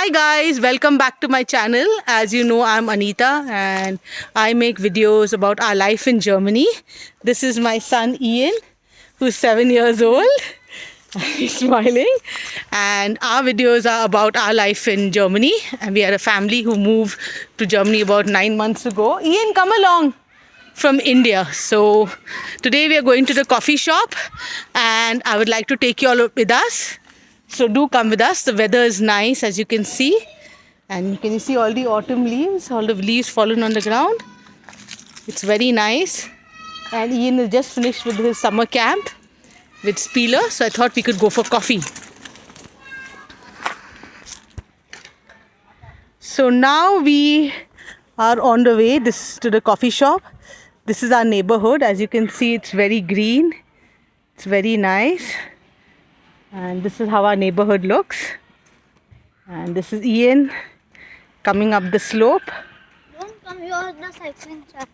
Hi guys, welcome back to my channel. As you know, I'm Anita and I make videos about our life in Germany. This is my son Ian, who's 7 years old. He's smiling. And our videos are about our life in Germany. And we are a family who moved to Germany about 9 months ago. Ian, come along from India. So today we are going to the coffee shop and I would like to take you all with us. So do come with us. The weather is nice, as you can see. And can you see all the autumn leaves, all the leaves fallen on the ground. It's very nice. And Ian has just finished with his summer camp with Spieler. So I thought we could go for coffee. So now we are on the way to the coffee shop. This is our neighborhood. As you can see, it's very green. It's very nice. And this is how our neighborhood looks. And this is Ian coming up the slope. Don't come here on the cycling track.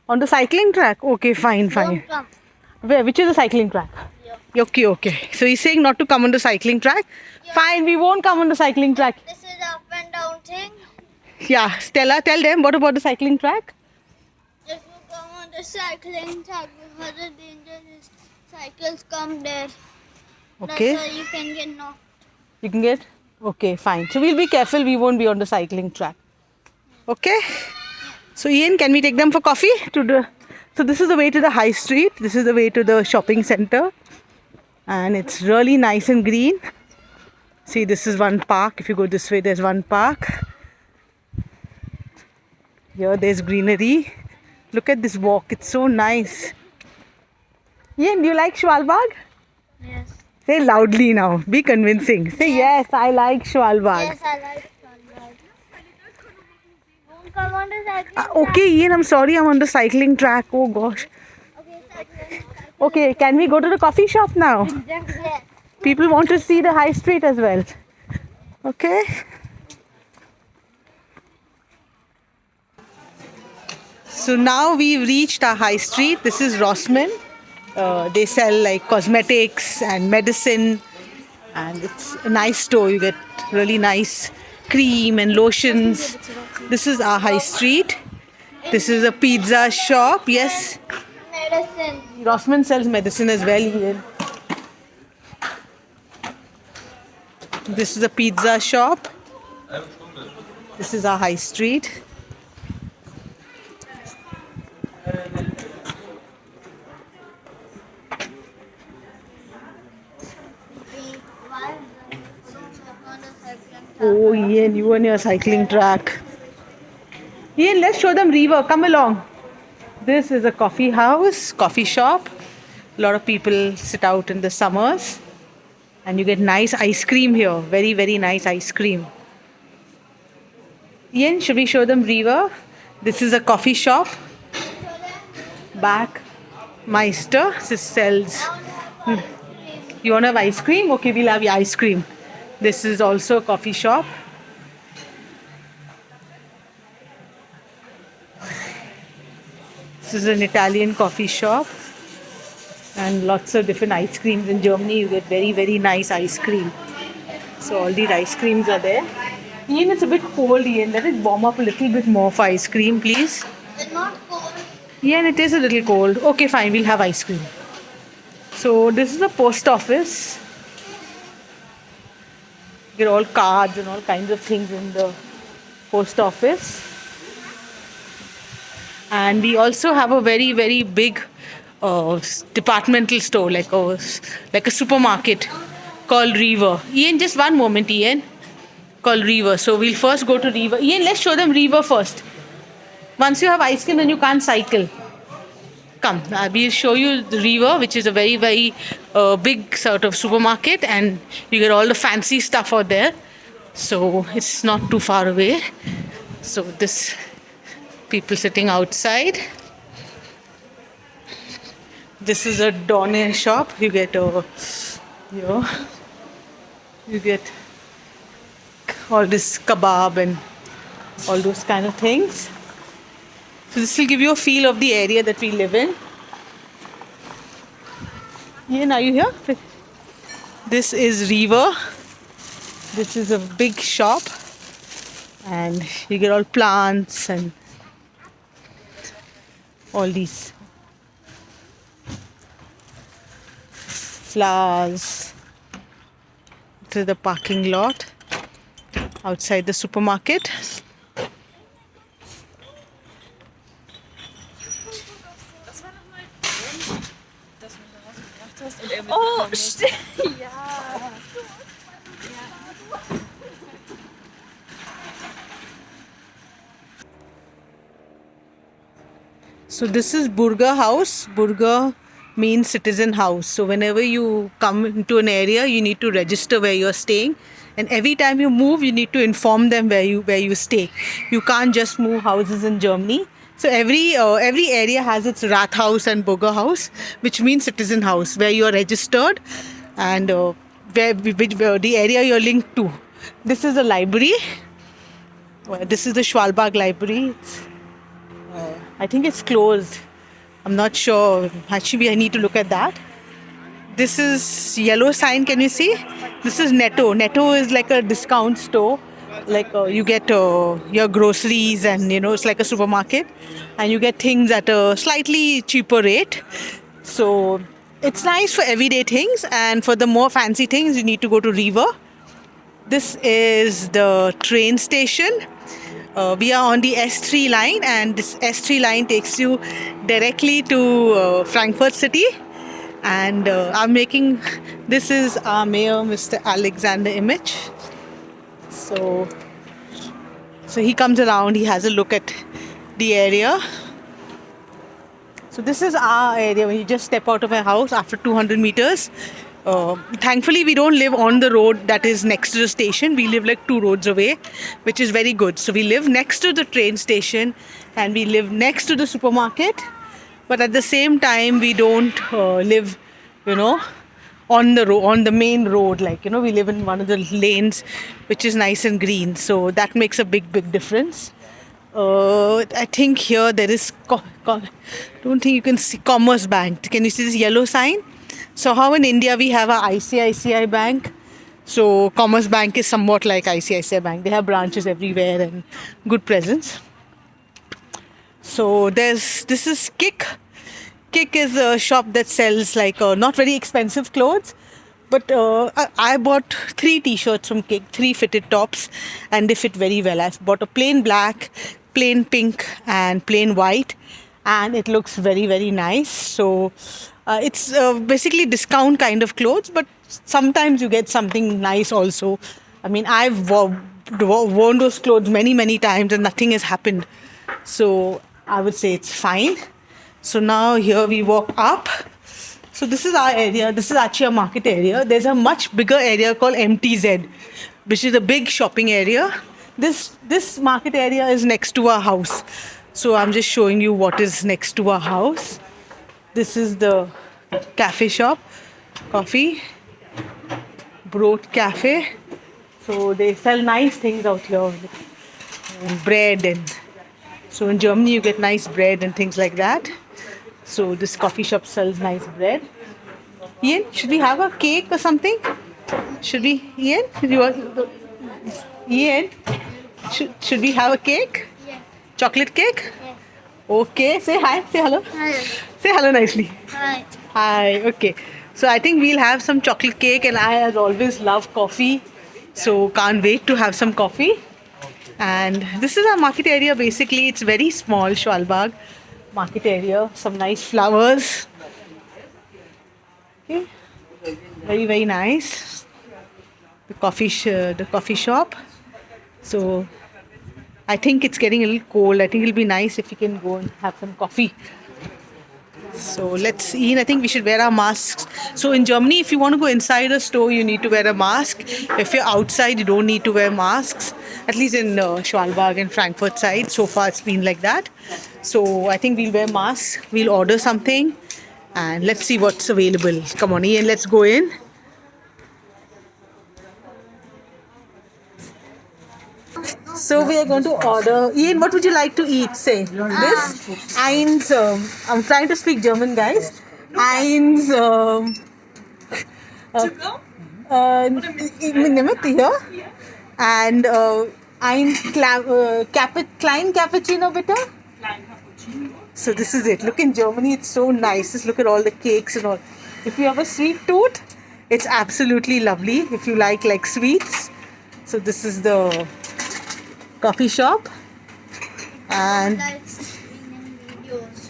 On the cycling track? Okay, fine. Don't come. Where? Which is the cycling track? Yeah. Okay. So he's saying not to come on the cycling track. Yeah. Fine, we won't come on the cycling track. This is up and down thing. Yeah, Stella, tell them what about the cycling track? If you come on the cycling track, because the danger is cycles come there. Okay. That's why you can get knocked. You can get? Okay, fine. So we'll be careful. We won't be on the cycling track. Okay? So Ian, can we take them for coffee? So this is the way to the high street. This is the way to the shopping center. And it's really nice and green. See, this is one park. If you go this way, there's one park. Here, there's greenery. Look at this walk. It's so nice. Ian, do you like Schwalbach? Yes. Say loudly now. Be convincing. Say yes, I like Schwalbach. Yes, I like Schwalbach. Don't come on the cycling track. Okay, Ian, I'm sorry. I'm on the cycling track. Oh gosh. Okay, cycling. Okay, can we go to the coffee shop now? Yes. People want to see the high street as well. Okay. So now we've reached our high street. This is Rossmann. They sell like cosmetics and medicine, and it's a nice store. You get really nice cream and lotions. This is our high street. This is a pizza shop. Yes, Medicine. Rossmann sells medicine as well here. This is a pizza shop. This is our high street. Oh, Ian, you and your cycling track. Ian, let's show them River. Come along. This is a coffee house, coffee shop. A lot of people sit out in the summers. And you get nice ice cream here. Very, very nice ice cream. Ian, should we show them River? This is a coffee shop. Back. Meister. This sells. You want to have ice cream? Okay, we'll have your ice cream. This is also a coffee shop. This is an Italian coffee shop. And lots of different ice creams. In Germany, you get very, very nice ice cream. So all these ice creams are there. Ian, it's a bit cold, Ian. Let it warm up a little bit more for ice cream, please. It's not cold. Ian, it is a little cold. Okay, fine. We'll have ice cream. So this is a post office. You get all cards and all kinds of things in the post office. And we also have a very, very big departmental store, like a supermarket called River. Ian, just one moment, Ian. Called River. So we'll first go to River. Ian, let's show them River first. Once you have ice cream, then you can't cycle. Come, we'll show you the River, which is a very, very big sort of supermarket, and you get all the fancy stuff out there. So it's not too far away. So this people sitting outside. This is a doner shop. You get you get all this kebab and all those kind of things. So this will give you a feel of the area that we live in. Ian, are you here? This is River. This is a big shop, and you get all plants and all these flowers. To the parking lot outside the supermarket. Oh, stimmt. Ja. So this is Burga House. Burga means citizen house. So whenever you come into an area, you need to register where you're staying, and every time you move, you need to inform them where you stay. You can't just move houses in Germany. So every area has its Rathaus and Burger House, which means citizen house, where you are registered and where the area you're linked to. This is a library. This is the Schwalbach Library. I think it's closed. I'm not sure. Actually, I need to look at that. This is yellow sign. Can you see? This is Netto. Netto is like a discount store. Like you get your groceries, and it's like a supermarket, and you get things at a slightly cheaper rate. So it's nice for everyday things, and for the more fancy things, you need to go to Riva. This is the train station. We are on the S3 line, and this S3 line takes you directly to Frankfurt City. And this is our mayor, Mr. Alexander Imich. So he comes around, he has a look at the area. So this is our area when you just step out of a house after 200 meters. Thankfully, we don't live on the road that is next to the station. We live like 2 roads away, which is very good. So we live next to the train station, and we live next to the supermarket. But at the same time, we don't live, on the main road. Like, we live in one of the lanes, which is nice and green. So that makes a big difference. I think here there is, don't think you can see Commerce Bank. Can you see this yellow sign? So how in India we have a ICICI Bank, so Commerce Bank is somewhat like ICICI Bank. They have branches everywhere and good presence. So this is Kick. Kick is a shop that sells like not very expensive clothes, but I bought 3 t-shirts from Kick, 3 fitted tops, and they fit very well. I've bought a plain black, plain pink, and plain white, and it looks very, very nice. So it's basically discount kind of clothes, but sometimes you get something nice also. I mean, I've worn those clothes many times and nothing has happened. So I would say it's fine. So now here we walk up. So this is our area. This is actually a market area. There's a much bigger area called MTZ, which is a big shopping area. This market area is next to our house. So I'm just showing you what is next to our house. This is the cafe shop, coffee, Brot Cafe. So they sell nice things out here, bread, and so in Germany you get nice bread and things like that. So this coffee shop sells nice bread. Ian, should we have a cake or something? Should we, Ian? Ian, should we have a cake? Yeah. Chocolate cake? Yeah. Okay, say hi, say hello. Hi. Say hello nicely. Hi. Hi, okay. So I think we'll have some chocolate cake, and I, as always, love coffee. So can't wait to have some coffee. And this is our market area. Basically, it's very small, Schwalbach market area. Some nice flowers. Okay, very, very nice. The coffee shop. So I think it's getting a little cold. I think it'll be nice if we can go and have some coffee. So let's see. I think we should wear our masks. So in Germany, if you want to go inside a store, you need to wear a mask. If you're outside, you don't need to wear masks. At least in Schwalbach and Frankfurt side, so far it's been like that. So I think we'll wear masks. We'll order something, and let's see what's available. Come on, Ian, let's go in. So we are going to order. Ian, what would you like to eat? Say this. Eins. I'm trying to speak German, guys. Eins. To go? Nimit here. And Klein Cappuccino bitte. So this is it. Look, in Germany, it's so nice. Just look at all the cakes and all. If you have a sweet tooth, it's absolutely lovely. If you like sweets. So this is the coffee shop. And Like streaming videos.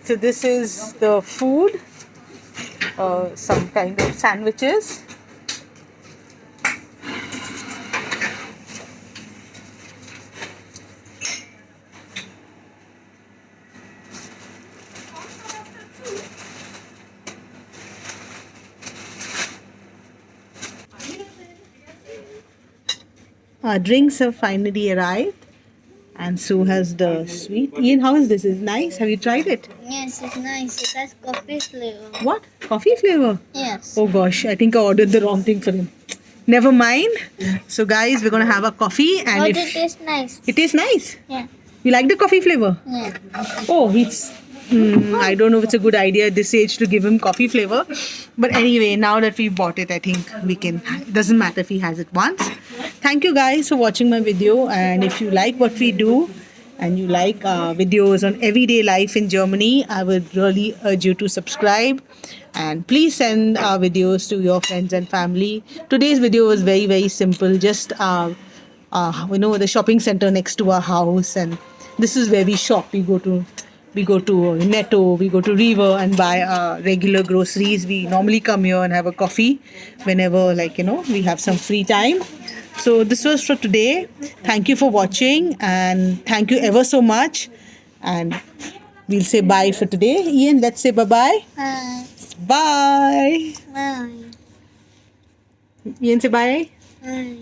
so this is the food. Some kind of sandwiches. Our drinks have finally arrived, and so has the sweet. Ian, how is this? Is it nice? Have you tried it? Yes, it's nice. It has coffee flavor. What? Coffee flavor? Yes. Oh gosh, I think I ordered the wrong thing for him. Never mind. So guys, we're gonna have a coffee, and How if does it taste nice? it tastes nice. Yeah. You like the coffee flavor? Yeah. Oh, it's. I don't know if it's a good idea at this age to give him coffee flavor. But anyway, now that we bought it, I think we can. It doesn't matter if he has it once. Thank you guys for watching my video. And if you like what we do and you like videos on everyday life in Germany, I would really urge you to subscribe. And please send our videos to your friends and family. Today's video was very, very simple. Just, the shopping center next to our house. And this is where we shop. We go to Netto, we go to River and buy our regular groceries. We normally come here and have a coffee whenever, we have some free time. So this was for today. Thank you for watching, and thank you ever so much. And we'll say bye for today. Ian, let's say bye-bye. Bye. Bye. Bye. Ian, say bye. Bye.